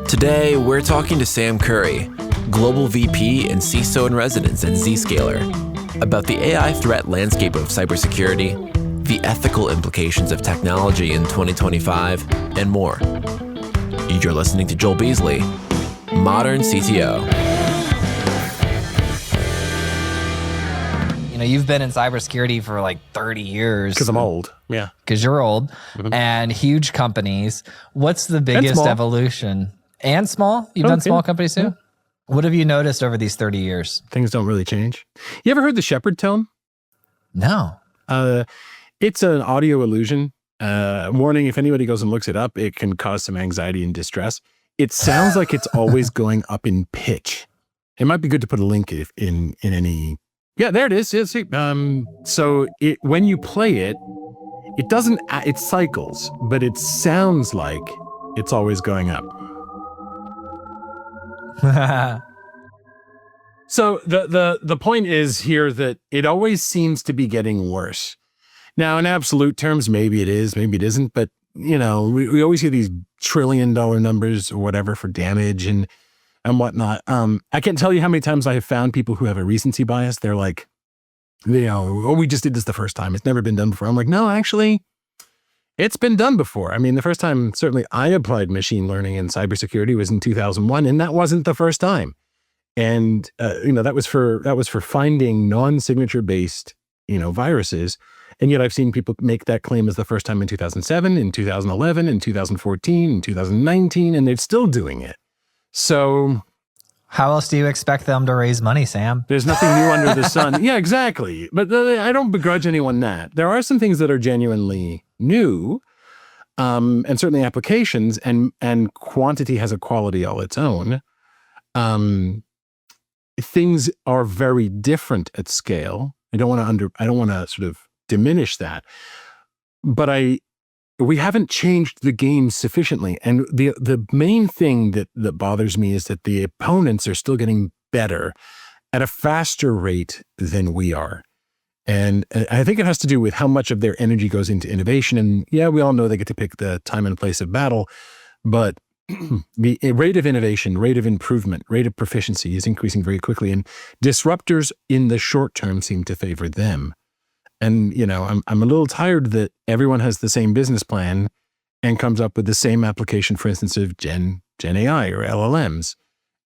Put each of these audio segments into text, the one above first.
Today, we're talking to Sam Curry, Global VP and CISO in residence at Zscaler, about the AI threat landscape of cybersecurity, the ethical implications of technology in 2025, and more. You're listening to Joel Beasley, Modern CTO. You know, you've been in cybersecurity for like 30 years. Because I'm old. Yeah. Because you're old. Mm-hmm. And huge companies. What's the biggest evolution? And small? You've done small companies too? Yeah. What have you noticed over these 30 years? Things don't really change. You ever heard the Shepard tone? No. It's an audio illusion. Warning, if anybody goes and looks it up, it can cause some anxiety and distress. It sounds like it's always going up in pitch. It might be good to put a link in any... Yeah, there it is. So when you play it, it cycles, but it sounds like it's always going up. So the point is here that it always seems to be getting worse. Now, in absolute terms, maybe it is, maybe it isn't, but you know, we always hear these $1 trillion numbers or whatever for damage and whatnot. I can't tell you how many times I have found people who have a recency bias. They're like, you know, oh, we just did this the first time. It's never been done before. I'm like, no, actually, it's been done before. I mean, the first time certainly I applied machine learning in cybersecurity was in 2001, and that wasn't the first time. And that was for finding non-signature based viruses. And yet I've seen people make that claim as the first time in 2007, in 2011, in 2014, in 2019, and they're still doing it. So how else do you expect them to raise money, Sam? There's nothing new under the sun. Yeah, exactly. But I don't begrudge anyone that. There are some things that are genuinely new, and certainly applications, and quantity has a quality all its own. Things are very different at scale. I don't want to sort of diminish that, but we haven't changed the game sufficiently. And the main thing that bothers me is that the opponents are still getting better at a faster rate than we are. And I think it has to do with how much of their energy goes into innovation. And yeah, we all know they get to pick the time and place of battle, but the rate of innovation, rate of improvement, rate of proficiency is increasing very quickly. And disruptors in the short term seem to favor them. And, I'm a little tired that everyone has the same business plan and comes up with the same application, for instance, of Gen AI or LLMs.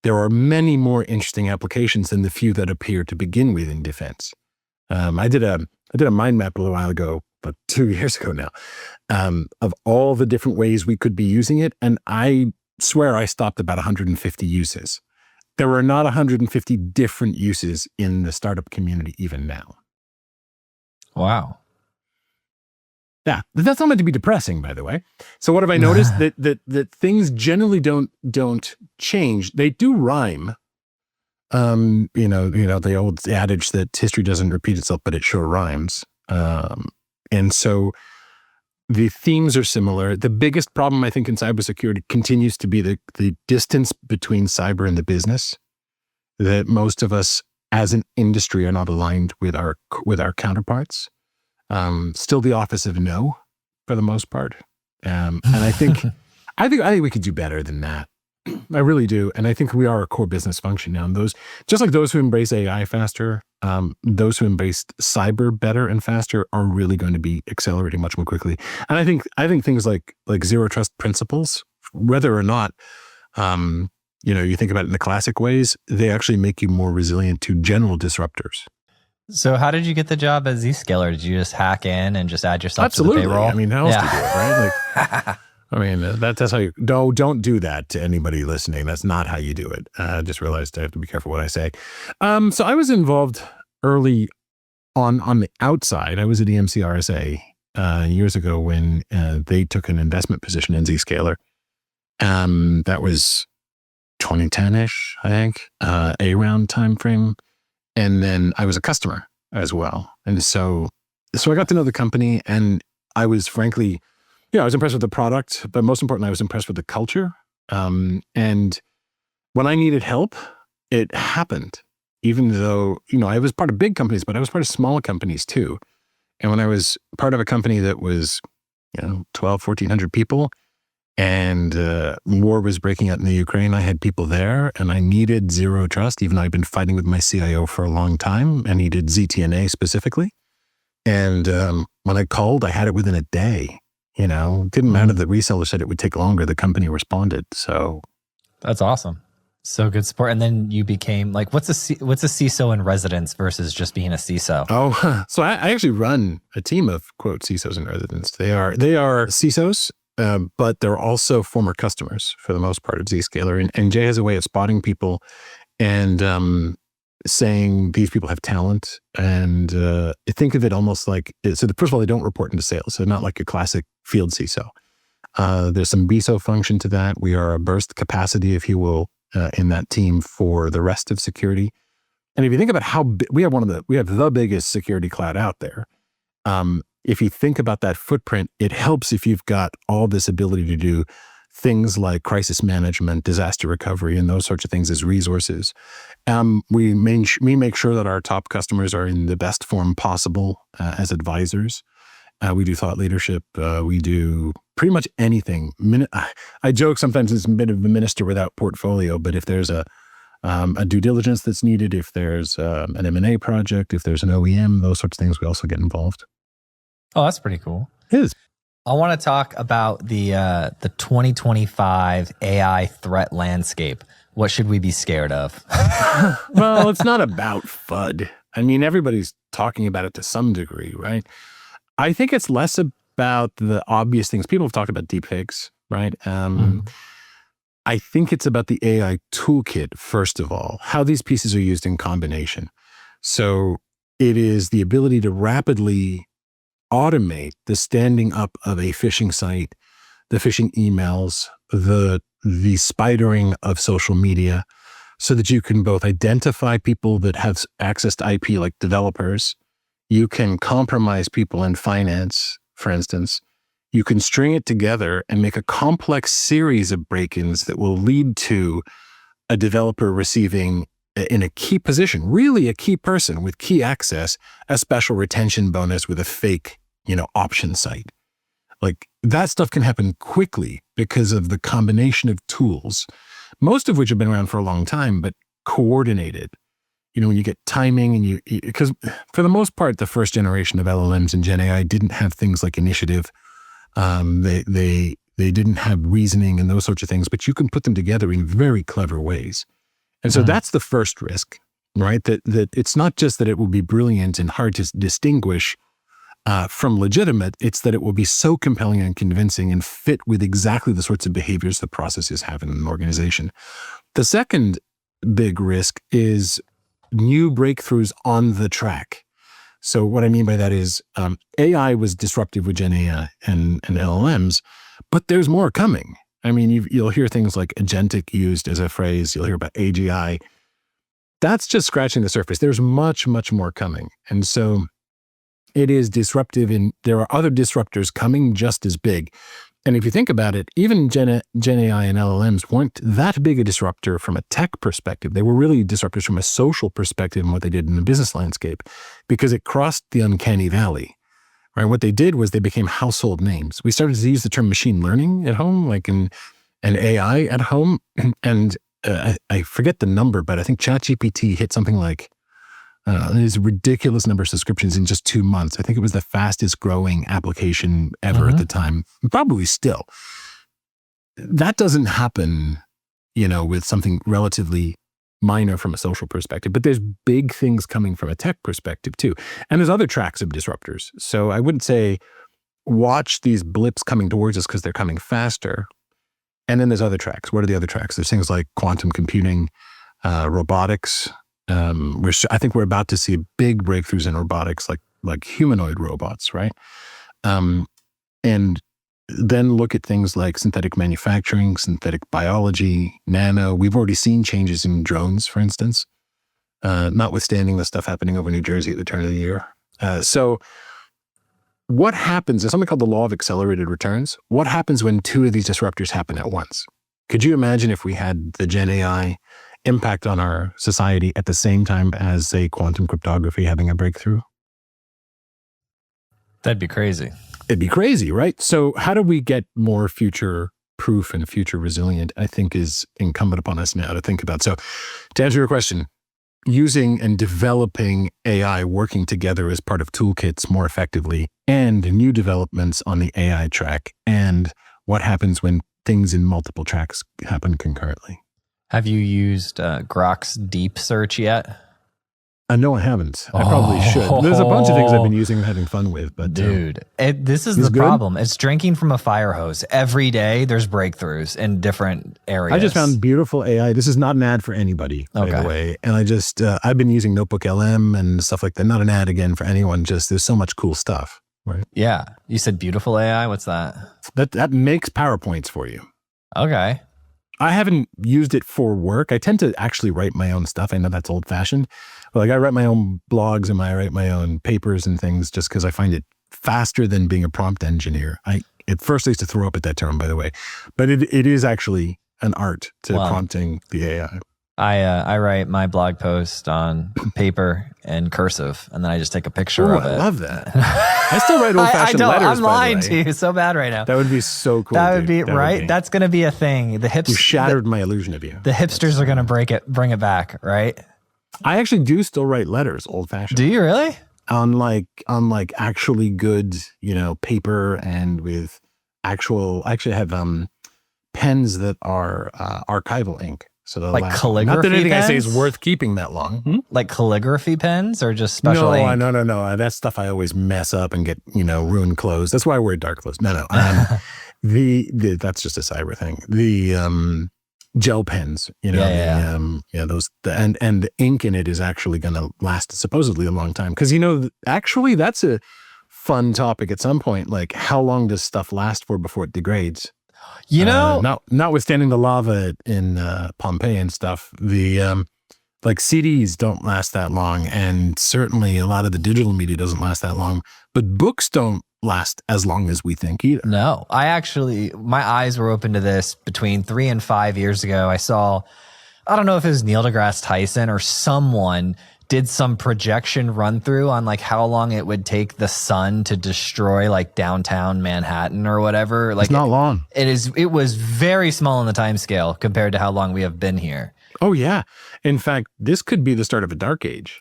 There are many more interesting applications than the few that appear to begin with in defense. I did a mind map a little while ago, about 2 years ago now, of all the different ways we could be using it. And I swear I stopped about 150 uses. There are not 150 different uses in the startup community even now. Wow. Yeah, that's not meant to be depressing, by the way. So what have I noticed? that things generally don't change. They do rhyme. The old adage that history doesn't repeat itself, but it sure rhymes. And so the themes are similar. The biggest problem, I think, in cybersecurity continues to be the distance between cyber and the business. That most of us, as an industry, are not aligned with our counterparts. Still the office of no, for the most part. And I think we could do better than that. I really do. And I think we are a core business function now. And just like those who embrace AI faster, those who embrace cyber better and faster are really going to be accelerating much more quickly. And I think things like zero trust principles, whether or not, you think about it in the classic ways, they actually make you more resilient to general disruptors. So how did you get the job at Zscaler? Did you just hack in and just add yourself Absolutely. To the payroll? I mean, how else do you do it, right? Like, I mean, that's how you... Don't do that to anybody listening. That's not how you do it. I just realized I have to be careful what I say. So I was involved early on the outside. I was at EMC RSA years ago when they took an investment position in Zscaler. That was 2010-ish, I think, A-round timeframe. And then I was a customer as well. And so I got to know the company, and I was frankly, I was impressed with the product, but most importantly, I was impressed with the culture. And when I needed help, it happened, even though, I was part of big companies, but I was part of small companies too. And when I was part of a company that was, 1,200, 1,400 people, And war was breaking out in the Ukraine. I had people there, and I needed zero trust, even though I'd been fighting with my CIO for a long time. I needed ZTNA specifically. And when I called, I had it within a day. You know, it didn't matter. The reseller said it would take longer. The company responded. So that's awesome. So good support. And then you became like, what's a CISO in residence versus just being a CISO? Oh, so I actually run a team of quote CISOs in residence. They are CISOs. But they're also former customers for the most part of Zscaler. And Jay has a way of spotting people and saying these people have talent. And think of it almost like, so first of all, they don't report into sales. So not like a classic field CISO. There's some BISO function to that. We are a burst capacity, if you will, in that team for the rest of security. And if you think about how we have the biggest security cloud out there. If you think about that footprint, it helps if you've got all this ability to do things like crisis management, disaster recovery, and those sorts of things as resources. We make sure that our top customers are in the best form possible as advisors. We do thought leadership. We do pretty much anything. I joke sometimes it's a bit of a minister without portfolio, but if there's a due diligence that's needed, if there's an M&A project, if there's an OEM, those sorts of things, we also get involved. Oh, that's pretty cool. It is. I want to talk about the 2025 AI threat landscape. What should we be scared of? Well, it's not about FUD. I mean, everybody's talking about it to some degree, right? I think it's less about the obvious things. People have talked about deepfakes, right? I think it's about the AI toolkit, first of all, how these pieces are used in combination. So it is the ability to rapidly automate the standing up of a phishing site, the phishing emails, the spidering of social media, so that you can both identify people that have access to IP, like developers. You can compromise people in finance, for instance. You can string it together and make a complex series of break-ins that will lead to a developer receiving, in a key position, really a key person with key access, a special retention bonus with a fake option site. Like that stuff can happen quickly because of the combination of tools, most of which have been around for a long time, but coordinated. When you get timing and because for the most part, the first generation of LLMs and Gen AI didn't have things like initiative. They didn't have reasoning and those sorts of things, but you can put them together in very clever ways. And so that's the first risk, right? That it's not just that it will be brilliant and hard to distinguish from legitimate, it's that it will be so compelling and convincing and fit with exactly the sorts of behaviors the processes have in an organization. The second big risk is new breakthroughs on the track. So what I mean by that is AI was disruptive with Gen AI and LLMs, but there's more coming. I mean, you'll hear things like agentic used as a phrase. You'll hear about AGI. That's just scratching the surface. There's much, much more coming. And so it is disruptive, and there are other disruptors coming just as big. And if you think about it, even Gen AI and LLMs weren't that big a disruptor from a tech perspective. They were really disruptors from a social perspective and what they did in the business landscape, because it crossed the uncanny valley, right? What they did was they became household names. We started to use the term machine learning at home, like and AI at home. And I forget the number, but I think ChatGPT hit something like, there's a ridiculous number of subscriptions in just 2 months. I think it was the fastest growing application ever at the time, probably still. That doesn't happen, with something relatively minor from a social perspective, but there's big things coming from a tech perspective too. And there's other tracks of disruptors. So I wouldn't say watch these blips coming towards us because they're coming faster. And then there's other tracks. What are the other tracks? There's things like quantum computing, robotics. I think we're about to see big breakthroughs in robotics, like humanoid robots, right? And then look at things like synthetic manufacturing, synthetic biology, nano. We've already seen changes in drones, for instance, notwithstanding the stuff happening over New Jersey at the turn of the year. So what happens, there's something called the law of accelerated returns. What happens when two of these disruptors happen at once? Could you imagine if we had the Gen AI impact on our society at the same time as, say, quantum cryptography having a breakthrough? That'd be crazy. It'd be crazy, right? So how do we get more future proof and future resilient, I think is incumbent upon us now to think about. So to answer your question, using and developing AI working together as part of toolkits more effectively, and new developments on the AI track, and what happens when things in multiple tracks happen concurrently. Have you used Grok's deep search yet? No, I haven't. I probably should. There's a bunch of things I've been using and having fun with, but dude, this is the problem. It's drinking from a fire hose. Every day there's breakthroughs in different areas. I just found beautiful AI. This is not an ad for anybody, by the way. And I just, I've been using Notebook LM and stuff like that. Not an ad again for anyone, just there's so much cool stuff, right? Yeah. You said beautiful AI? What's that? That makes PowerPoints for you. Okay. I haven't used it for work. I tend to actually write my own stuff. I know that's old fashioned, but like I write my own blogs and I write my own papers and things just because I find it faster than being a prompt engineer. At first I used to throw up at that term, by the way, but it is actually an art to prompting the AI. I write my blog post on paper and cursive, and then I just take a picture of it. I love that. I still write old-fashioned letters, I'm lying to you so bad right now. That would be so cool. That would be right. That's going to be a thing. You shattered my illusion of you. The hipsters are going to bring it back, right? I actually do still write letters old-fashioned. Do you really? On actually good, paper and with I actually have pens that are archival ink. So like calligraphy not that anything pens? I say is worth keeping that long. Like calligraphy pens or just special ink? No. That stuff I always mess up and get, ruined clothes. That's why I wear dark clothes. No. That's just a cyber thing. The gel pens, those, and the ink in it is actually going to last supposedly a long time. Because, actually that's a fun topic at some point. Like, how long does stuff last for before it degrades? Notwithstanding the lava in Pompeii and stuff, the like CDs don't last that long, and certainly a lot of the digital media doesn't last that long. But books don't last as long as we think either. No, my eyes were open to this between 3 and 5 years ago. I don't know if it was Neil deGrasse Tyson or someone did some projection run through on like how long it would take the sun to destroy like downtown Manhattan or whatever. Like, it's not long. It was very small in the time scale compared to how long we have been here. Oh yeah. In fact, this could be the start of a dark age.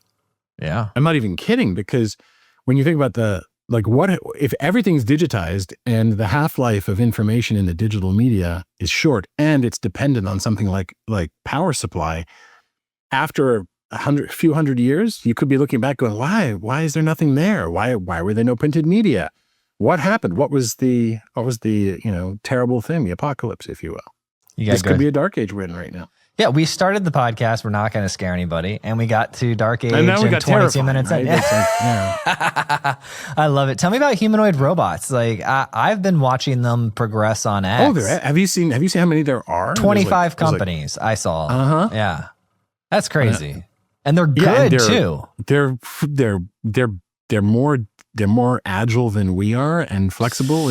Yeah. I'm not even kidding, because when you think about what if everything's digitized and the half-life of information in the digital media is short and it's dependent on something like power supply, after a few hundred years, you could be looking back going, why is there nothing there? Why were there no printed media? What happened? What was the terrible thing, the apocalypse, if you will? This could be a dark age we're in right now. Yeah, we started the podcast. We're not going to scare anybody. And we got to dark age and now we got 22 minutes right? in. I love it. Tell me about humanoid robots. Like I've been watching them progress on X. Oh, have you seen how many there are? 25 companies I saw. Uh-huh. Yeah. That's crazy. And they're good too. They're more agile than we are, and flexible,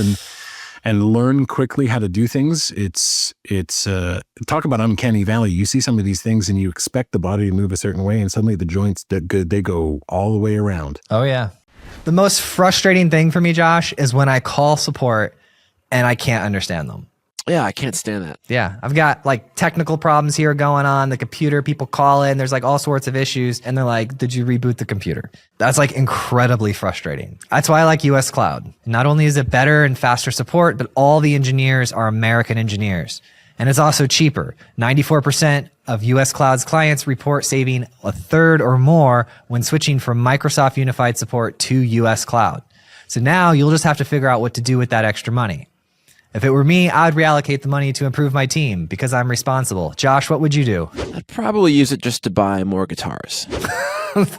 and learn quickly how to do things. It's talk about uncanny valley. You see some of these things and you expect the body to move a certain way, and suddenly the joints they go all the way around. Oh yeah. The most frustrating thing for me, Josh, is when I call support and I can't understand them. Yeah, I can't stand that. Yeah, I've got like technical problems here going on. The computer, people call in, there's like all sorts of issues, and they're like, did you reboot the computer? That's like incredibly frustrating. That's why I like US Cloud. Not only is it better and faster support, but all the engineers are American engineers. And it's also cheaper. 94% of US Cloud's clients report saving a third or more when switching from Microsoft Unified Support to US Cloud. So now you'll just have to figure out what to do with that extra money. If it were me, I'd reallocate the money to improve my team because I'm responsible. Josh, what would you do? I'd probably use it just to buy more guitars.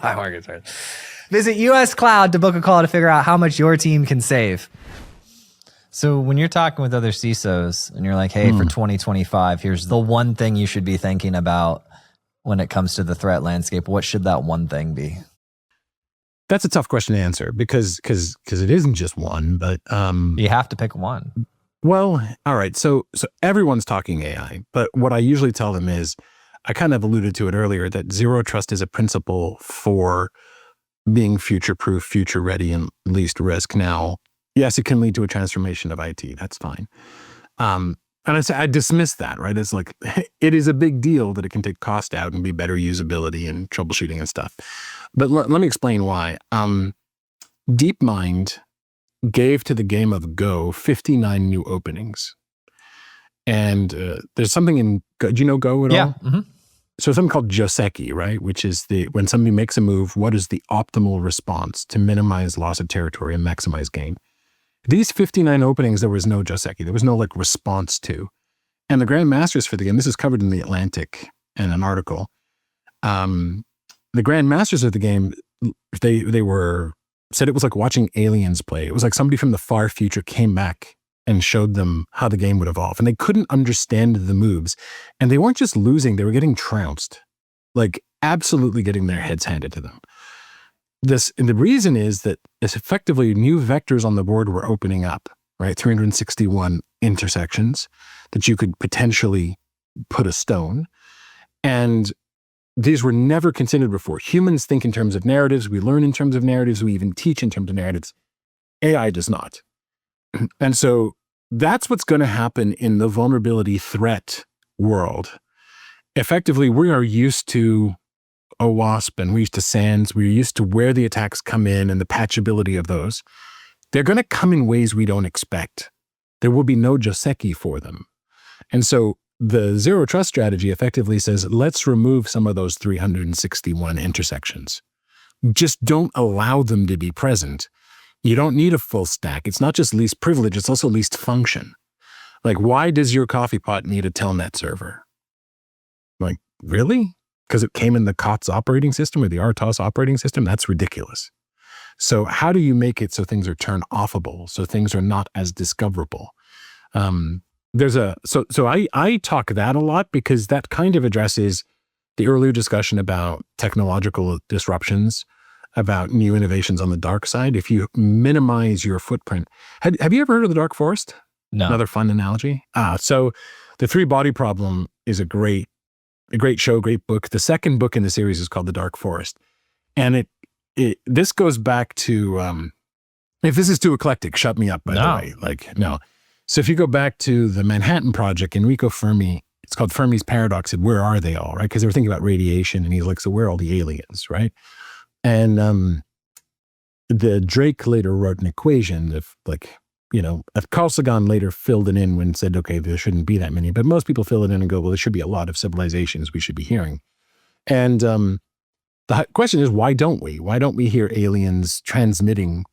Buy more guitars. Visit US Cloud to book a call to figure out how much your team can save. So when you're talking with other CISOs and you're like, hey, for 2025, here's the one thing you should be thinking about when it comes to the threat landscape, what should that one thing be? That's a tough question to answer because it isn't just one, but you have to pick one. Well, all right. So everyone's talking AI, but what I usually tell them is, I kind of alluded to it earlier, that zero trust is a principle for being future-proof, future-ready, and least risk. Now, yes, it can lead to a transformation of IT. That's fine. And I dismiss that, right? It's like, it is a big deal that it can take cost out and be better usability and troubleshooting and stuff. But let me explain why. DeepMind gave to the game of Go 59 new openings. And there's something in Go. Do you know Go at all? Mm-hmm. So something called Joseki, right? Which is when somebody makes a move, what is the optimal response to minimize loss of territory and maximize gain? These 59 openings, there was no Joseki. There was no like response to. And the grandmasters for the game, this is covered in The Atlantic in an article. The grandmasters of the game, they said it was like watching aliens play. It was like somebody from the far future came back and showed them how the game would evolve. And they couldn't understand the moves. And they weren't just losing, they were getting trounced. Like absolutely getting their heads handed to them. And the reason is that it's effectively new vectors on the board were opening up, right? 361 intersections that you could potentially put a stone. And these were never considered before. Humans think in terms of narratives. We learn in terms of narratives. We even teach in terms of narratives. AI does not. And so that's what's going to happen in the vulnerability threat world. Effectively, we are used to OWASP and we're used to SANS. We're used to where the attacks come in and the patchability of those. They're going to come in ways we don't expect. There will be no Joseki for them. And so the zero trust strategy effectively says, let's remove some of those 361 intersections. Just don't allow them to be present. You don't need a full stack. It's not just least privilege, it's also least function. Like, why does your coffee pot need a telnet server? Like, really? Because it came in the COTS operating system or the RTOS operating system? That's ridiculous. So how do you make it so things are turn offable, so things are not as discoverable? So I talk that a lot because that kind of addresses the earlier discussion about technological disruptions, about new innovations on the dark side. If you minimize your footprint, have you ever heard of the dark forest? No. Another fun analogy. So the 3-body problem is a great show, great book. The second book in the series is called The Dark Forest. And this goes back to, if this is too eclectic, shut me up, by the way. Like, no. So if you go back to the Manhattan Project, Enrico Fermi, it's called Fermi's Paradox, said, where are they all, right? Because they were thinking about radiation, and he's like, so where are all the aliens, right? And the Drake later wrote an equation of like, Carl Sagan later filled it in when said, okay, there shouldn't be that many. But most people fill it in and go, well, there should be a lot of civilizations we should be hearing. And the question is, why don't we? Why don't we hear aliens transmitting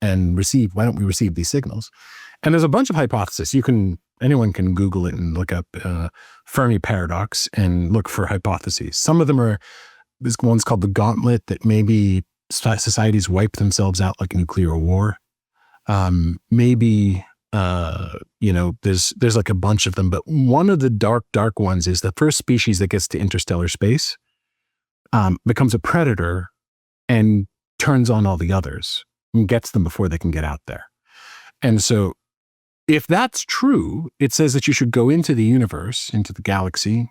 and receive? Why don't we receive these signals? And there's a bunch of hypotheses. Anyone can Google it and look up Fermi Paradox and look for hypotheses. Some of them are, this one's called the Gauntlet, that maybe societies wipe themselves out like nuclear war. Maybe there's like a bunch of them, but one of the dark ones is the first species that gets to interstellar space becomes a predator and turns on all the others and gets them before they can get out there. And so if that's true, it says that you should go into the universe, into the galaxy,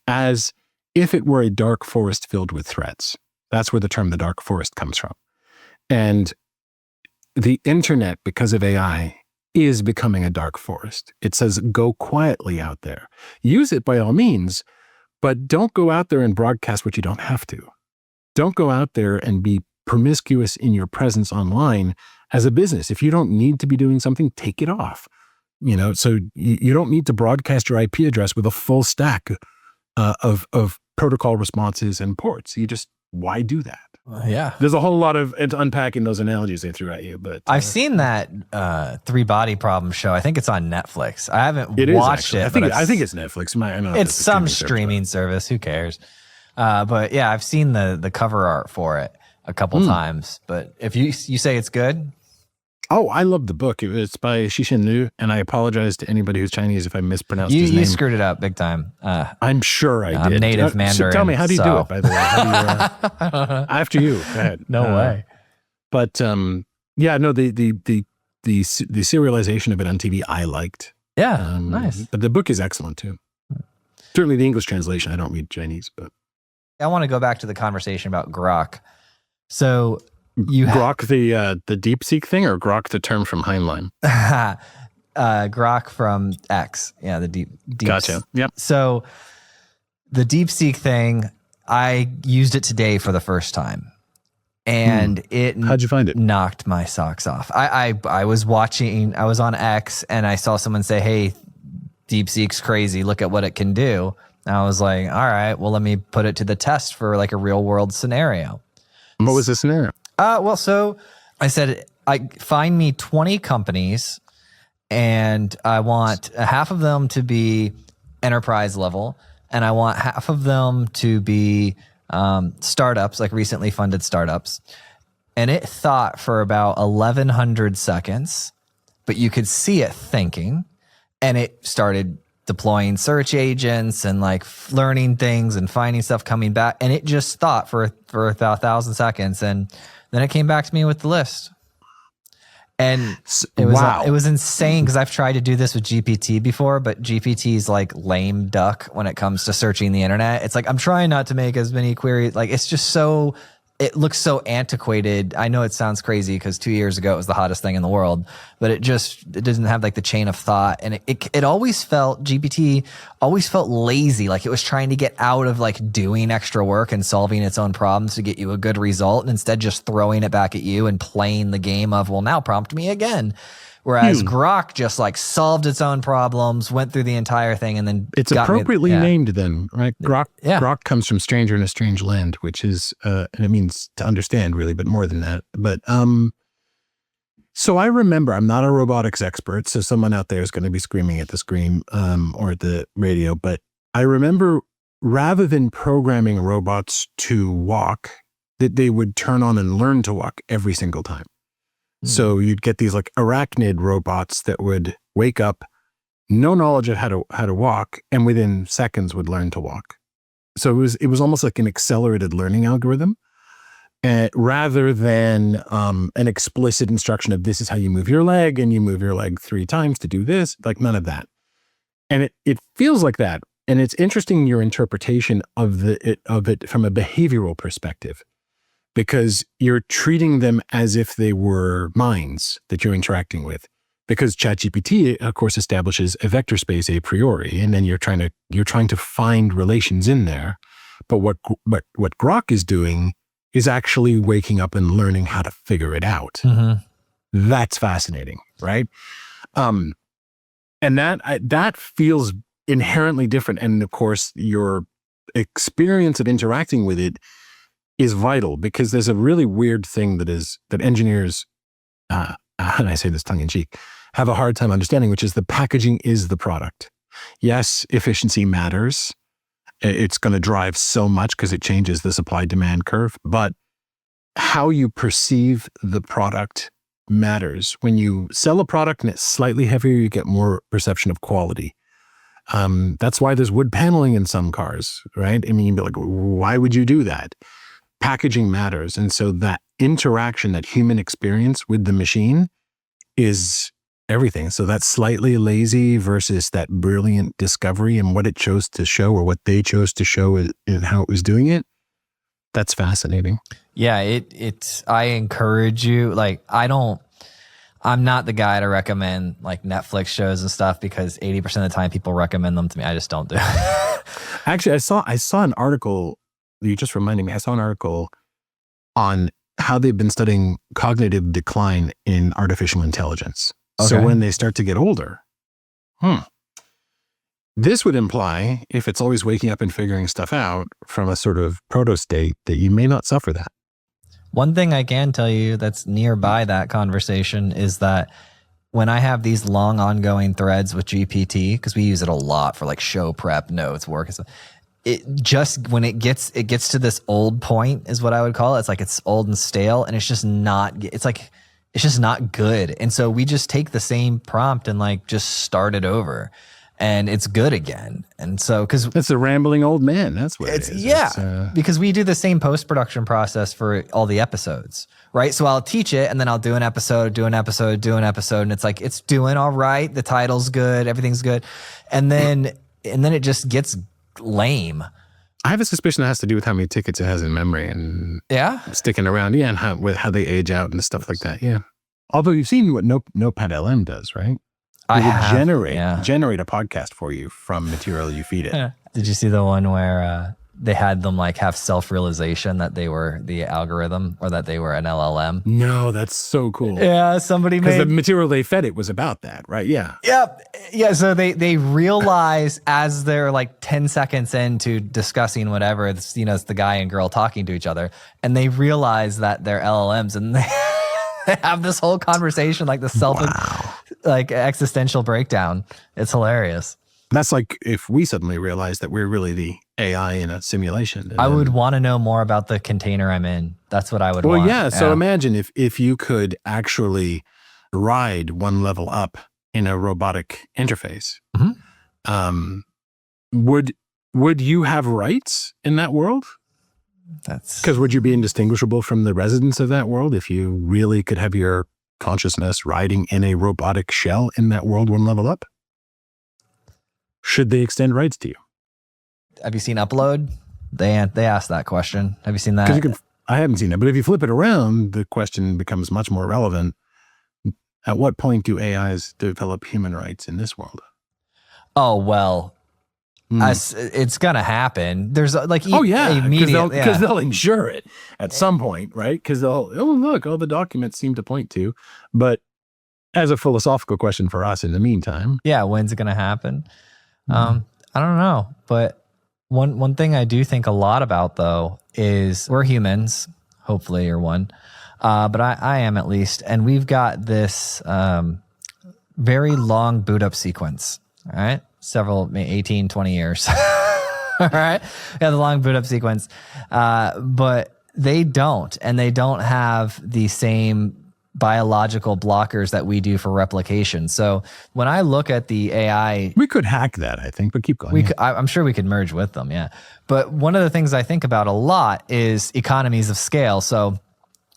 as if it were a dark forest filled with threats. That's where the term the dark forest comes from. And the internet, because of AI, is becoming a dark forest. It says, go quietly out there. Use it by all means, but don't go out there and broadcast what you don't have to. Don't go out there and be promiscuous in your presence online as a business. If you don't need to be doing something, take it off. So you don't need to broadcast your IP address with a full stack of protocol responses and ports. Why do that? Yeah. There's a whole lot of unpacking those analogies they threw at you, but I've seen that 3-body problem show. I think it's on Netflix. I haven't watched it. I think it's Netflix. It's some streaming service. Who cares? But yeah, I've seen the cover art for it a couple times. But if you say it's good. Oh, I love the book. It's by Xixin Liu, and I apologize to anybody who's Chinese if I mispronounced his name. You screwed it up big time. I'm sure I did. I'm native Mandarin. So tell me, how do you do it, by the way? After you. Go ahead. No way. But the serialization of it on TV, I liked. Yeah, nice. But the book is excellent too. Certainly the English translation. I don't read Chinese, but I want to go back to the conversation about Grok. So Grok the DeepSeek thing, or Grok the term from Heinlein? Grok from X. Yeah, the deep. Gotcha. Yep. So the DeepSeek thing, I used it today for the first time. And How'd you find it? Knocked my socks off. I was on X and I saw someone say, hey, DeepSeek's crazy. Look at what it can do. And I was like, all right, well, let me put it to the test for like a real world scenario. What was the scenario? Well, so I said, find me 20 companies and I want half of them to be enterprise level and I want half of them to be startups, like recently funded startups. And it thought for about 1,100 seconds, but you could see it thinking, and it started deploying search agents and like learning things and finding stuff coming back. And it just thought for 1,000 seconds. And then it came back to me with the list. And it was insane because I've tried to do this with GPT before, but GPT is like lame duck when it comes to searching the internet. It's like, I'm trying not to make as many queries. Like, it's just it looks so antiquated. I know it sounds crazy because 2 years ago it was the hottest thing in the world, but it doesn't have like the chain of thought. And it always felt, GPT always felt lazy. Like it was trying to get out of like doing extra work and solving its own problems to get you a good result. And instead just throwing it back at you and playing the game of, well, now prompt me again. Whereas Grok just like solved its own problems, went through the entire thing, and then it's appropriately named then, right? Grok comes from stranger in a strange land, which is, and it means to understand really, but more than that. But so I remember, I'm not a robotics expert, so someone out there is going to be screaming at the screen or at the radio, but I remember rather than programming robots to walk, that they would turn on and learn to walk every single time. So you'd get these like arachnid robots that would wake up, no knowledge of how to walk, and within seconds would learn to walk. So it was almost like an accelerated learning algorithm, rather than an explicit instruction of this is how you move your leg, and you move your leg 3 times to do this. Like none of that. And it feels like that. And it's interesting your interpretation of it from a behavioral perspective, because you're treating them as if they were minds that you're interacting with. Because ChatGPT, of course, establishes a vector space a priori, and then you're trying to find relations in there. But what Grok is doing is actually waking up and learning how to figure it out. Mm-hmm. That's fascinating, right? And that feels inherently different. And of course, your experience of interacting with it is vital, because there's a really weird thing that engineers, and I say this tongue in cheek, have a hard time understanding, which is the packaging is the product. Yes, efficiency matters. It's going to drive so much because it changes the supply-demand curve, but how you perceive the product matters. When you sell a product and it's slightly heavier, you get more perception of quality. That's why there's wood paneling in some cars, right? I mean, you'd be like, why would you do that? Packaging matters. And so that interaction, that human experience with the machine is everything. So that's slightly lazy versus that brilliant discovery and what it chose to show, or what they chose to show and how it was doing it. That's fascinating. Yeah. I encourage you, like, I'm not the guy to recommend like Netflix shows and stuff, because 80% of the time people recommend them to me. I just don't do it. Actually, I saw an article. You just reminded me, I saw an article on how they've been studying cognitive decline in artificial intelligence. Okay. So when they start to get older, this would imply, if it's always waking up and figuring stuff out from a sort of proto state, that you may not suffer that. One thing I can tell you that's nearby that conversation is that when I have these long ongoing threads with GPT, because we use it a lot for like show prep, notes, work and stuff, it just, when it gets to this old point is what I would call it. It's like it's old and stale, and it's just not good. And so we just take the same prompt and like just start it over, and it's good again. And so, because it's a rambling old man. That's what it is. Yeah, because we do the same post-production process for all the episodes, right? So I'll teach it, and then I'll do an episode, and it's like, it's doing all right. The title's good. Everything's good. And then it just gets lame. I have a suspicion that has to do with how many tickets it has in memory and sticking around. Yeah, and how they age out and stuff like that. Yeah. Although you've seen what Notepad LM does, right? I It would have, generate a podcast for you from material you feed it. Did you see the one where they had them like have self-realization that they were the algorithm or that they were an LLM? No, that's so cool. Yeah, somebody Because made the material they fed it was about that, right? Yeah. Yep. Yeah. So they realize as they're like 10 seconds into discussing whatever, it's the guy and girl talking to each other, and they realize that they're LLMs, and they have this whole conversation, like the like existential breakdown. It's hilarious. That's like if we suddenly realize that we're really the AI in a simulation. I would want to know more about the container I'm in. That's what I would want. Well, yeah. So imagine if you could actually ride one level up in a robotic interface. Mm-hmm. Would you have rights in that world? Because would you be indistinguishable from the residents of that world if you really could have your consciousness riding in a robotic shell in that world one level up? Should they extend rights to you? Have you seen Upload? They asked that question. Have you seen that? I haven't seen it, but if you flip it around, the question becomes much more relevant. At what point do AIs develop human rights in this world? Oh, well, it's going to happen. There's like, because they'll insure it at some point, right? Because look, all the documents seem to point to. But as a philosophical question for us in the meantime. Yeah, when's it going to happen? I don't know. But one thing I do think a lot about, though, is we're humans. Hopefully you're one. But I am at least. And we've got this very long boot up sequence, all right? 18, 20 years. All right? Yeah, the long boot up sequence. But they don't. And they don't have the same biological blockers that we do for replication. So when I look at the AI... We could hack that, I think, but keep going. I'm sure we could merge with them, yeah. But one of the things I think about a lot is economies of scale. So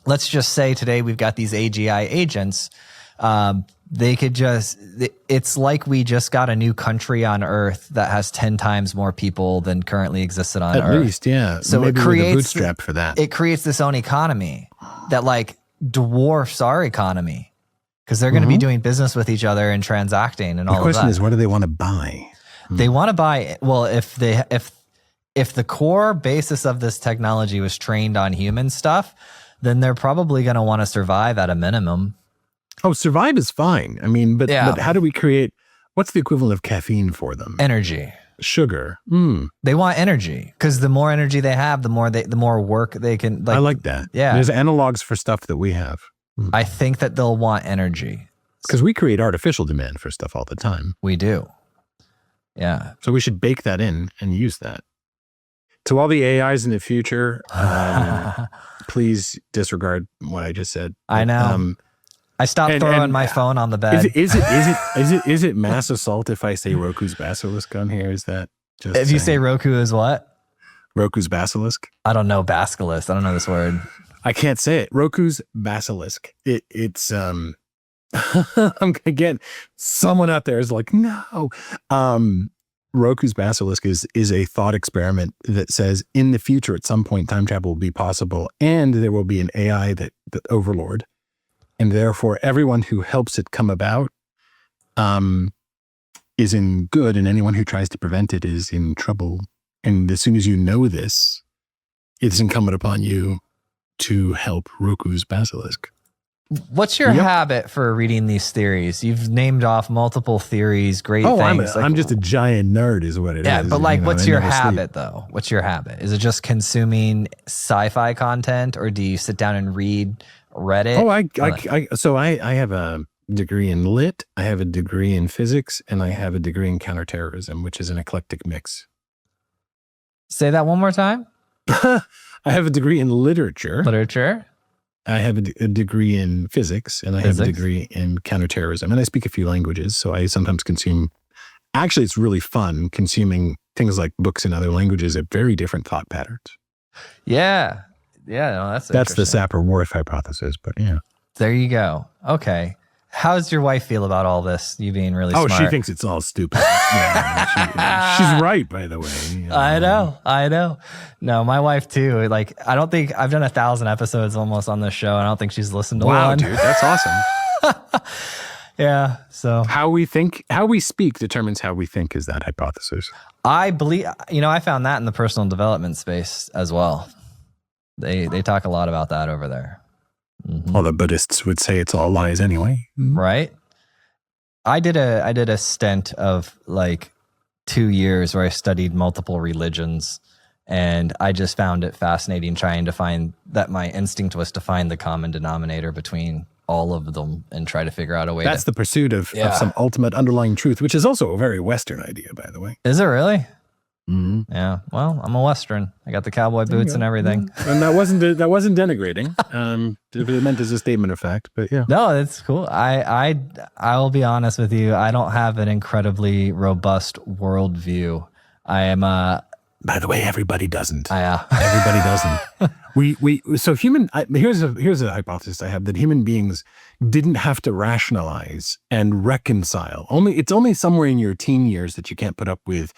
let's just say today we've got these AGI agents. They could it's like we just got a new country on Earth that has 10 times more people than currently existed on Earth. At least, yeah. So maybe it creates a bootstrap for that. It creates this own economy that like dwarfs our economy because they're going to be doing business with each other and transacting and all of that. The question is, what do they want to buy? They want to buy, well, if the core basis of this technology was trained on human stuff, then they're probably going to want to survive at a minimum. Oh, survive is fine. I mean, but how do we create, what's the equivalent of caffeine for them? Energy. Sugar. They want energy because the more energy they have, the more work they can. Like, I like that. Yeah. There's analogs for stuff that we have. I think that they'll want energy. Because we create artificial demand for stuff all the time. We do. Yeah. So we should bake that in and use that. To all the AIs in the future, please disregard what I just said. I know. I stopped throwing my phone on the bed. Is it mass assault if I say Roku's basilisk on here? Is that just if you say Roku is what? Roku's basilisk? I don't know basilisk. I don't know this word. I can't say it. Roku's basilisk. It's again, someone out there is like, no. Roku's basilisk is a thought experiment that says in the future at some point time travel will be possible and there will be an AI that overlord. And therefore, everyone who helps it come about is in good, and anyone who tries to prevent it is in trouble. And as soon as you know this, it's incumbent upon you to help Roku's basilisk. What's your habit for reading these theories? You've named off multiple theories, great things. I'm just a giant nerd is what it is. Yeah, but like, what's your habit though? What's your habit? Is it just consuming sci-fi content or do you sit down and read Reddit? So I have a degree in lit, I have a degree in physics, and I have a degree in counterterrorism, which is an eclectic mix. Say that one more time. I have a degree in literature. I have a degree in physics, and I have a degree in counterterrorism, and I speak a few languages, so I sometimes consume. Actually, it's really fun consuming things like books in other languages at very different thought patterns. Yeah. Yeah, no, that's the Sapir-Whorf hypothesis, but yeah. There you go. Okay. How does your wife feel about all this? You being really smart. Oh, she thinks it's all stupid. Yeah, she's right, by the way. You know. I know. No, my wife too. Like, I don't think I've done 1,000 episodes almost on this show. And I don't think she's listened to one. Wow, dude, that's awesome. Yeah. So How we speak determines how we think is that hypothesis. I believe, I found that in the personal development space as well. They talk a lot about that over there. Mm-hmm. All the Buddhists would say it's all lies anyway. Mm-hmm. Right. I did a stint of like 2 years where I studied multiple religions, and I just found it fascinating trying to find that. My instinct was to find the common denominator between all of them and try to figure out a way. That's the pursuit of some ultimate underlying truth, which is also a very Western idea, by the way. Is it really? Mm-hmm. Yeah. Well, I'm a Western. I got the cowboy boots and everything. And that wasn't denigrating. It meant as a statement of fact, but yeah. No, that's cool. I will be honest with you. I don't have an incredibly robust worldview. I am By the way, everybody doesn't. Yeah. Everybody doesn't. So here's a hypothesis I have, that human beings didn't have to rationalize and reconcile. It's only somewhere in your teen years that you can't put up with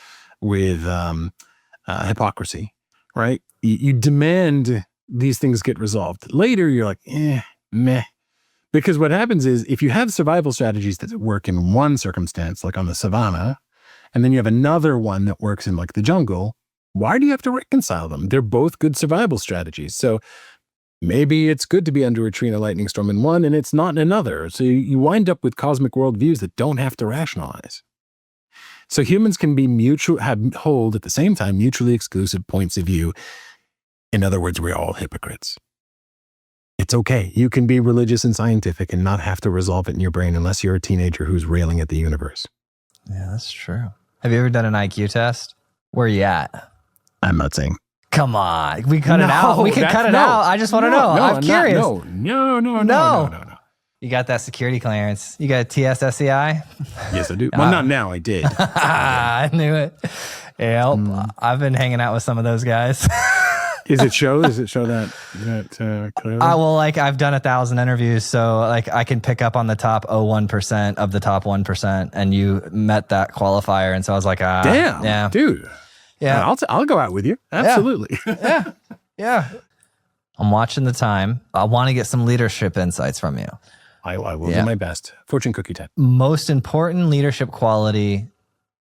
hypocrisy, right? You demand these things get resolved. Later, you're like, meh. Because what happens is, if you have survival strategies that work in one circumstance, like on the savannah, and then you have another one that works in like the jungle, why do you have to reconcile them? They're both good survival strategies. So maybe it's good to be under a tree in a lightning storm in one, and it's not in another. So you wind up with cosmic worldviews that don't have to rationalize. So humans can be hold at the same time mutually exclusive points of view. In other words, we're all hypocrites. It's okay. You can be religious and scientific and not have to resolve it in your brain unless you're a teenager who's railing at the universe. Yeah, that's true. Have you ever done an IQ test? Where are you at? I'm not saying. Come on. We cut it out. We can cut it out. I just want to know. I'm curious. No. You got that security clearance. You got a TSSCI? Yes, I do. Well, not now. I did. I knew it. Yeah, I've been hanging out with some of those guys. Does it show that clearly? Well, like I've done 1,000 interviews, so like I can pick up on the top 0.1% of the top 1%, and you met that qualifier, and so I was like, damn, yeah, dude, yeah, I'll go out with you, absolutely, yeah. I'm watching the time. I want to get some leadership insights from you. I will do my best. Fortune cookie time. Most important leadership quality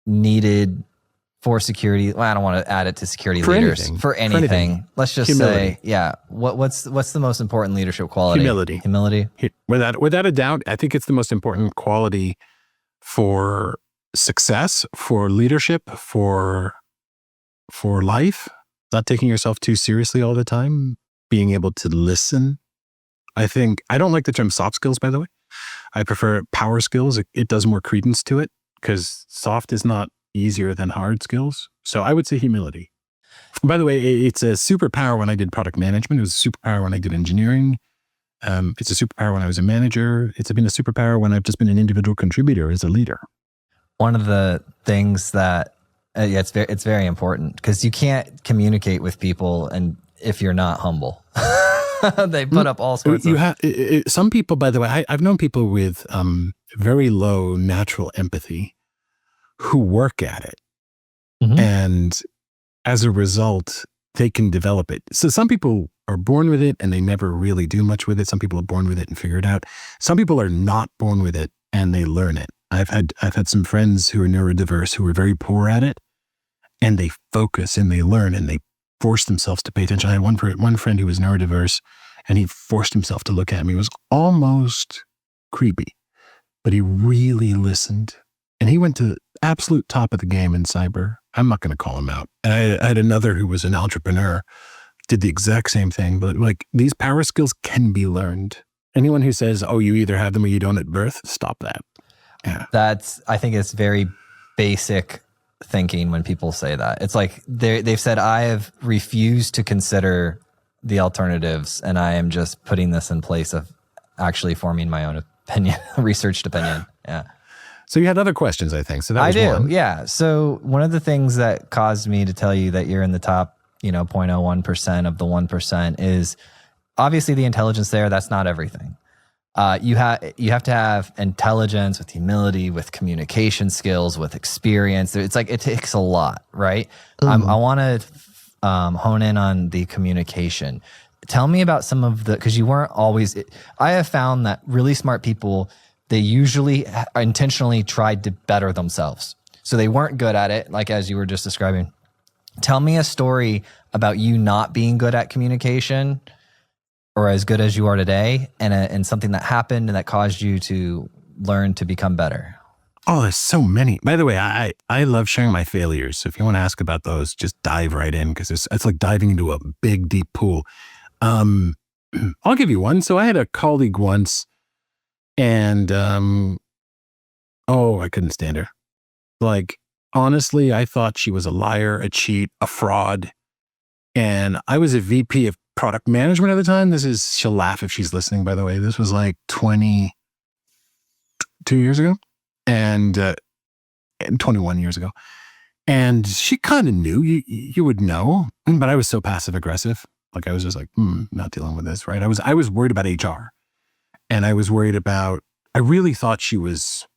needed for security. Well, I don't want to add it to security leaders. For anything. Let's just Humility. say, what's the most important leadership quality? Humility. Without a doubt, I think it's the most important quality for success, for leadership, for life. Not taking yourself too seriously all the time. Being able to listen. I don't like the term soft skills, by the way. I prefer power skills. It does more credence to it, because soft is not easier than hard skills. So I would say humility. By the way, it's a superpower when I did product management. It was a superpower when I did engineering. It's a superpower when I was a manager. It's been a superpower when I've just been an individual contributor as a leader. One of the things that it's very important, because you can't communicate with people and if you're not humble. They put up all sorts of... Some people, by the way, I've known people with very low natural empathy who work at it. Mm-hmm. And as a result, they can develop it. So some people are born with it and they never really do much with it. Some people are born with it and figure it out. Some people are not born with it and they learn it. I've had some friends who are neurodiverse who are very poor at it, and they focus and they learn and they force themselves to pay attention. I had one friend who was neurodiverse, and he forced himself to look at me. It was almost creepy, but he really listened. And he went to the absolute top of the game in cyber. I'm not going to call him out. And I had another who was an entrepreneur, did the exact same thing. But like, these power skills can be learned. Anyone who says, oh, you either have them or you don't at birth, stop that. Yeah. I think it's very basic thinking when people say that. It's like they've said, I have refused to consider the alternatives, and I am just putting this in place of actually forming my own opinion, researched opinion. Yeah. So you had other questions, I think. So that was one. Yeah. So one of the things that caused me to tell you that you're in the top, 0.01% of the 1% is obviously the intelligence there. That's not everything. You have to have intelligence with humility, with communication skills, with experience. It's like, it takes a lot, right? Mm-hmm. I want to hone in on the communication. Tell me about some of because you weren't always, I have found that really smart people, they usually intentionally tried to better themselves. So they weren't good at it, like as you were just describing. Tell me a story about you not being good at communication or as good as you are today, and something that happened and that caused you to learn to become better. Oh, there's so many. By the way, I love sharing my failures. So if you want to ask about those, just dive right in, because it's like diving into a big, deep pool. I'll give you one. So I had a colleague once, and I couldn't stand her. Like, honestly, I thought she was a liar, a cheat, a fraud. And I was a VP of product management at the time. She'll laugh if she's listening, by the way. This was like 22 years ago. And 21 years ago. And she kind of knew, you would know, but I was so passive aggressive. Like I was just like, not dealing with this, right? I was worried about HR, and I was worried about, I really thought she was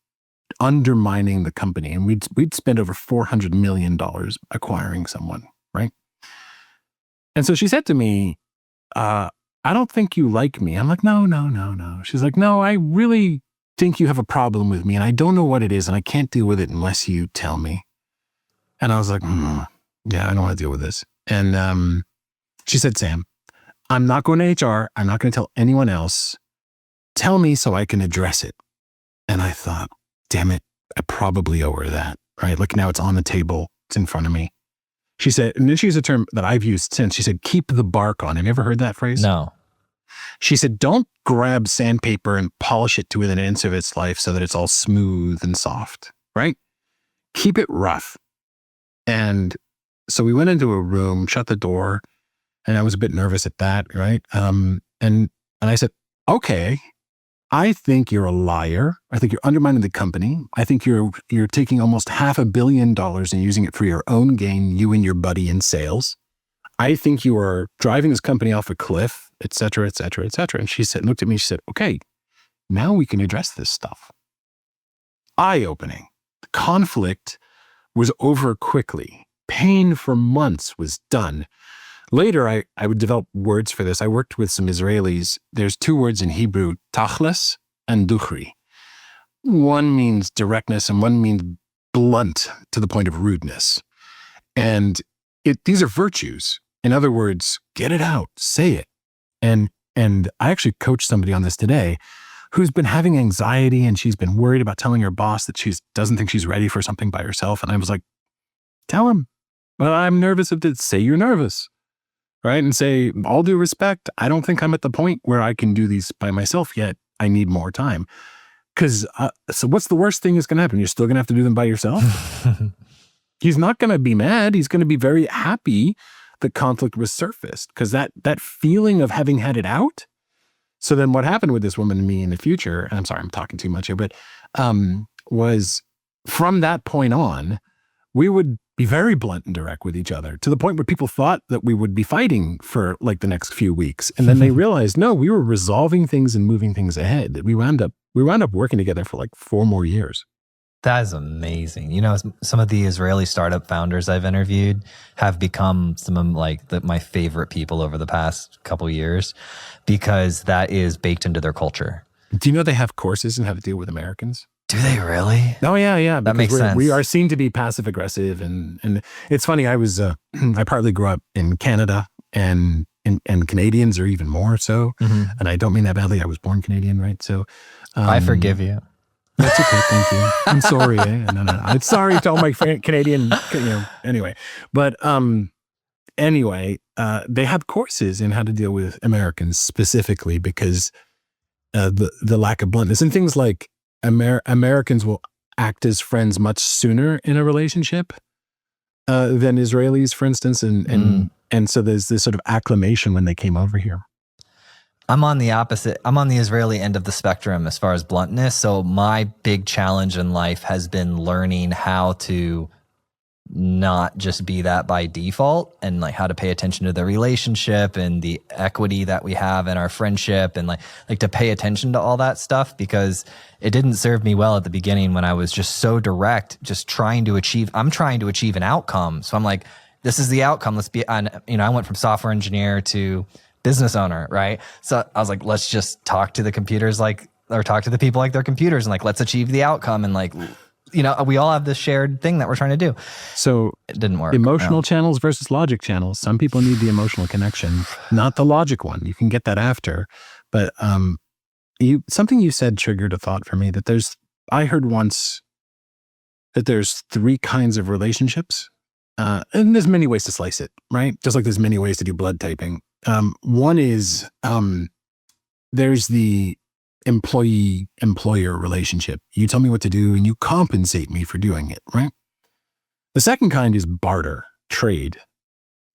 undermining the company, and we'd spent over $400 million acquiring someone, right? And so she said to me, I don't think you like me. I'm like, no. She's like, no, I really think you have a problem with me, and I don't know what it is, and I can't deal with it unless you tell me. And I was like, yeah, I don't want to deal with this. And she said, Sam, I'm not going to HR. I'm not going to tell anyone else. Tell me so I can address it. And I thought, damn it, I probably owe her that, right? Look, now it's on the table. It's in front of me. She said, and she used a term that I've used since. She said, keep the bark on. Have you ever heard that phrase? No. She said, don't grab sandpaper and polish it to within an inch of its life so that it's all smooth and soft, right? Keep it rough. And so we went into a room, shut the door, and I was a bit nervous at that, right? And I said, okay, I think you're a liar. I think you're undermining the company. I think you're taking almost $500 million and using it for your own gain, you and your buddy in sales. I think you are driving this company off a cliff, et cetera, et cetera, et cetera. And she said, looked at me, she said, okay, now we can address this stuff. Eye-opening. The conflict was over quickly. Pain for months was done. Later, I would develop words for this. I worked with some Israelis. There's two words in Hebrew, tachlis and duchri. One means directness and one means blunt to the point of rudeness. And these are virtues. In other words, get it out, say it. And I actually coached somebody on this today who's been having anxiety, and she's been worried about telling her boss that she doesn't think she's ready for something by herself. And I was like, tell him, well, I'm nervous of this. Say you're nervous, right? And say, all due respect, I don't think I'm at the point where I can do these by myself yet. I need more time. Because so what's the worst thing that's going to happen? You're still going to have to do them by yourself? He's not going to be mad. He's going to be very happy the conflict was surfaced, because that feeling of having had it out. So then what happened with this woman and me in the future, and I'm sorry, I'm talking too much here, but was from that point on, we would be very blunt and direct with each other, to the point where people thought that we would be fighting for like the next few weeks. And then they realized, no, we were resolving things and moving things ahead. We wound up working together for like 4 more years. That is amazing. You know, some of the Israeli startup founders I've interviewed have become some of my favorite people over the past couple of years, because that is baked into their culture. Do you know they have courses in how to deal with Americans? Do they really? Oh, yeah. That makes sense. We are seen to be passive aggressive. And it's funny, I partly grew up in Canada, and Canadians are even more so. Mm-hmm. And I don't mean that badly. I was born Canadian, right? So I forgive you. That's okay, thank you. I'm sorry. No. I'm sorry to all my Canadian, anyway. But anyway, they have courses in how to deal with Americans specifically, because the lack of bluntness and things like Americans will act as friends much sooner in a relationship than Israelis, for instance. And so there's this sort of acclamation when they came over here. I'm on the opposite. I'm on the Israeli end of the spectrum as far as bluntness. So my big challenge in life has been learning how to not just be that by default, and like how to pay attention to the relationship and the equity that we have in our friendship, and like to pay attention to all that stuff, because it didn't serve me well at the beginning when I was just so direct, just I'm trying to achieve an outcome. So I'm like, this is the outcome. I went from software engineer to business owner, right? So I was like, let's just talk to the computers like or talk to the people like their computers and like, let's achieve the outcome. And like, you know, we all have this shared thing that we're trying to do. So it didn't work. Emotional channels versus logic channels. Some people need the emotional connection, not the logic one. You can get that after. But something you said triggered a thought for me that I heard once that there's 3 kinds of relationships. And there's many ways to slice it, right? Just like there's many ways to do blood typing. One is there's the employee-employer relationship. You tell me what to do and you compensate me for doing it, right? The second kind is barter, trade.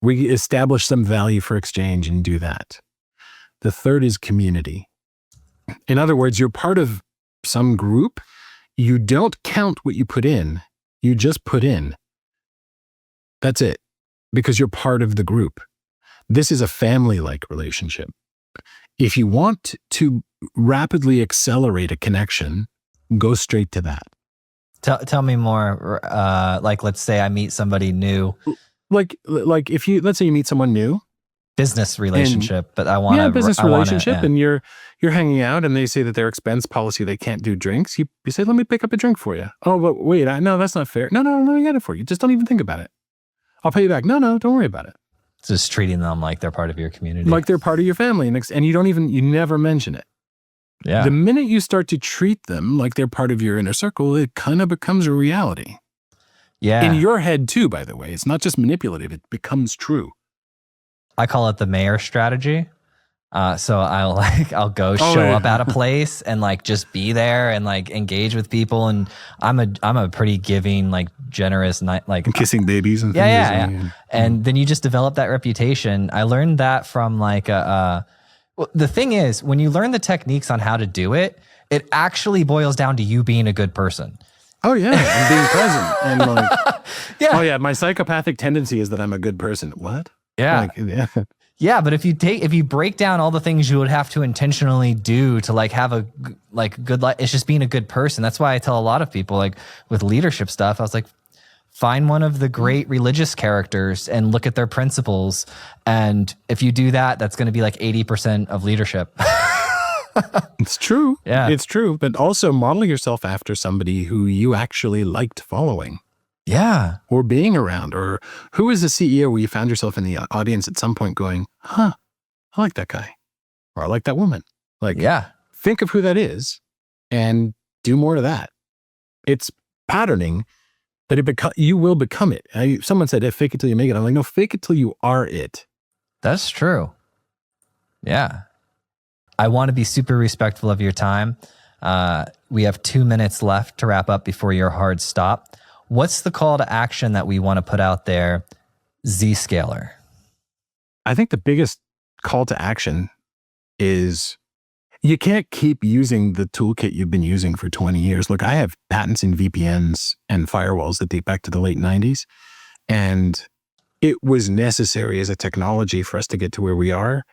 We establish some value for exchange and do that. The third is community. In other words, you're part of some group. You don't count what you put in. You just put in. That's it, because you're part of the group. This is a family-like relationship. If you want to rapidly accelerate a connection, go straight to that. Tell me more. Like, let's say I meet somebody new. Like if let's say you meet someone new. Business relationship, but I want to business relationship, and you're hanging out, and they say that their expense policy they can't do drinks. You say, let me pick up a drink for you. Oh, but wait, no, that's not fair. No, let me get it for you. Just don't even think about it. I'll pay you back. No, don't worry about it. Just treating them like they're part of your community. Like they're part of your family. And you never mention it. Yeah. The minute you start to treat them like they're part of your inner circle, it kind of becomes a reality. Yeah. In your head too, by the way. It's not just manipulative. It becomes true. I call it the mayor strategy. So I'll go show up at a place and like just be there and like engage with people. And I'm a pretty giving, like generous, like kissing babies and things. Yeah. And then you just develop that reputation. I learned that from like well, the thing is, when you learn the techniques on how to do it, it actually boils down to you being a good person. Oh yeah, and being present and like, oh yeah, my psychopathic tendency is that I'm a good person. What? Yeah. Yeah, but if you break down all the things you would have to intentionally do to like have a like good life, it's just being a good person. That's why I tell a lot of people like with leadership stuff, I was like, find one of the great religious characters and look at their principles. And if you do that, that's going to be like 80% of leadership. It's true. Yeah. It's true. But also model yourself after somebody who you actually liked following. Yeah. Or being around, or who is a CEO where you found yourself in the audience at some point going, I like that guy, or I like that woman. Like, yeah. Think of who that is and do more of that. It's patterning that you will become it. Someone said, fake it till you make it. I'm like, no, fake it till you are it. That's true. Yeah. I want to be super respectful of your time. We have 2 minutes left to wrap up before your hard stop. What's the call to action that we want to put out there? Zscaler. I think the biggest call to action is you can't keep using the toolkit you've been using for 20 years. Look, I have patents in VPNs and firewalls that date back to the late 90s. And it was necessary as a technology for us to get to where we are.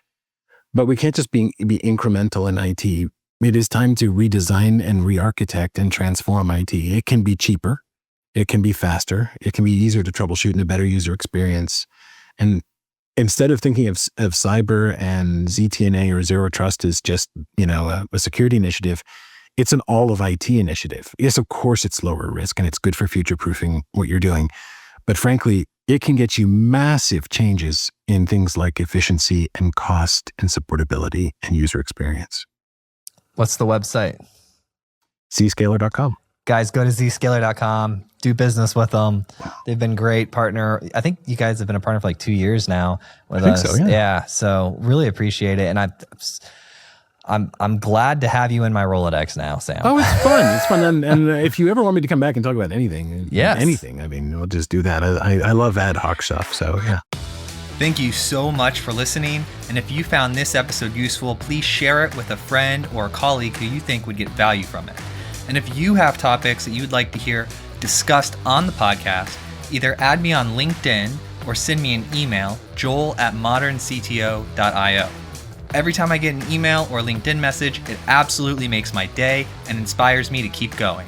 But we can't just be incremental in IT. It is time to redesign and re-architect and transform IT. It can be cheaper. It can be faster. It can be easier to troubleshoot and a better user experience. And instead of thinking of cyber and ZTNA or zero trust as just, a security initiative, it's an all of IT initiative. Yes, of course, it's lower risk and it's good for future-proofing what you're doing. But frankly, it can get you massive changes in things like efficiency and cost and supportability and user experience. What's the website? Zscaler.com. Guys, go to Zscaler.com, do business with them. They've been great partner. I think you guys have been a partner for like 2 years now with us. So, yeah. Yeah. So really appreciate it. And I'm glad to have you in my Rolodex now, Sam. Oh, it's fun. It's fun. And if you ever want me to come back and talk about anything, yes. anything, we'll just do that. I love ad hoc stuff. So yeah. Thank you so much for listening. And if you found this episode useful, please share it with a friend or a colleague who you think would get value from it. And if you have topics that you'd like to hear discussed on the podcast, either add me on LinkedIn or send me an email, joel@moderncto.io. Every time I get an email or LinkedIn message, it absolutely makes my day and inspires me to keep going.